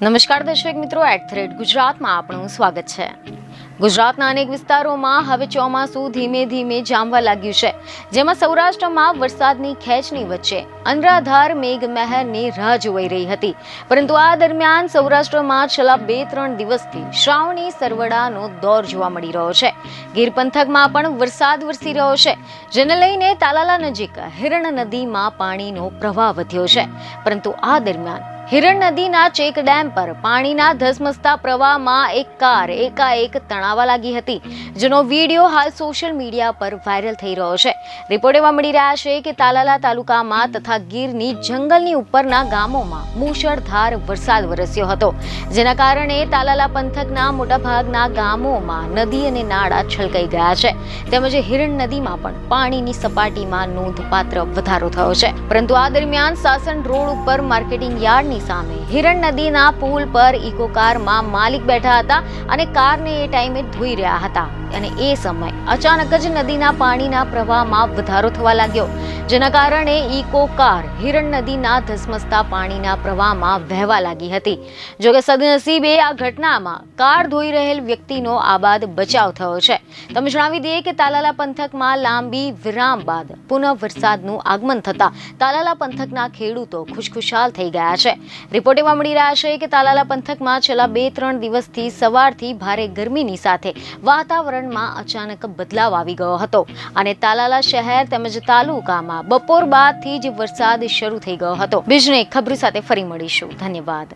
નમસ્કાર દર્શક મિત્રો, @ગુજરાતમાં આપનું સ્વાગત છે। ગુજરાતના અનેક વિસ્તારોમાં હવે ચોમાસું ધીમે ધીમે જામવા લાગ્યું છે, જેમાં સૌરાષ્ટ્રમાં વરસાદની ખેંચની વચ્ચે અનરાધાર મેઘમહેરની રાહ જોવાઈ રહી હતી। પરંતુ આ દરમિયાન સૌરાષ્ટ્રમાં છેલ્લા 2-3 દિવસથી શ્રાવણી સરવડાનો દોર જોવા મળી રહ્યો છે। ગીર પંથકમાં પણ વરસાદ વરસી રહ્યો છે, જેને લઈને તાલાલા નજીક હિરણ નદીમાં પાણીનો પ્રવાહ વધ્યો છે। પરંતુ આ દરમિયાન હિરણ નદીના ચેક ડેમ પર પાણીના ધસમસતા પ્રવાહમાં એક કાર એકાએક તણાવા લાગી હતી, જેનો વિડીયો હાલ સોશિયલ મીડિયા પર વાયરલ થઈ રહ્યો છે। રિપોર્ટ એવા મળી રહ્યા છે કે તાલાલા તાલુકામાં તથા ગીરની જંગલની ઉપરના ગામોમાં મુશળધાર વરસાદ વરસ્યો હતો, જેના કારણે તાલાલા પંથકના મોટાભાગના ગામોમાં નદી અને નાળા છલકાઈ ગયા છે, તેમજ હિરણ નદીમાં પણ પાણીની સપાટીમાં નોંધપાત્ર વધારો થયો છે। પરંતુ આ દરમિયાન સાસણ રોડ ઉપર માર્કેટિંગ યાર્ડની સામે હિરણ નદીના પુલ પર ઇકો કારમાં માલિક બેઠા હતા અને કારને એ ટાઈમે ધોઈ રહ્યા હતા અને એ સમય અચાનક જ નદીના પાણીના પ્રવાહમાં વધારો થવા લાગ્યો, જેના કારણે ઇકો કાર હિરણ નદીના ધસમસતા પાણીના પ્રવાહમાં વહેવા લાગી હતી। જોકે સદનસીબે આ ઘટનામાં કાર ધોઈ રહેલ વ્યક્તિનો આબાદ બચાવ થયો છે। તમે જણાવી દઈએ કે તાલાલા પંથકમાં લાંબી વિરામ બાદ પુનઃ વરસાદનું આગમન થતા તાલાલા પંથકના ખેડૂતો ખુશખુશાલ થઈ ગયા છે। રિપોર્ટ એવા મળી રહ્યા છે કે તાલાલા પંથકમાં છેલ્લા 2-3 દિવસથી સવારથી ભારે ગરમીની સાથે વાતાવરણમાં અચાનક બદલાવ આવી ગયો હતો અને તાલાલા શહેર તેમજ તાલુકામાં બપોર બાદથી જ વરસાદ શરૂ થઈ ગયો હતો। બીજને ખબર સાથે ફરી મળીશું। ધન્યવાદ।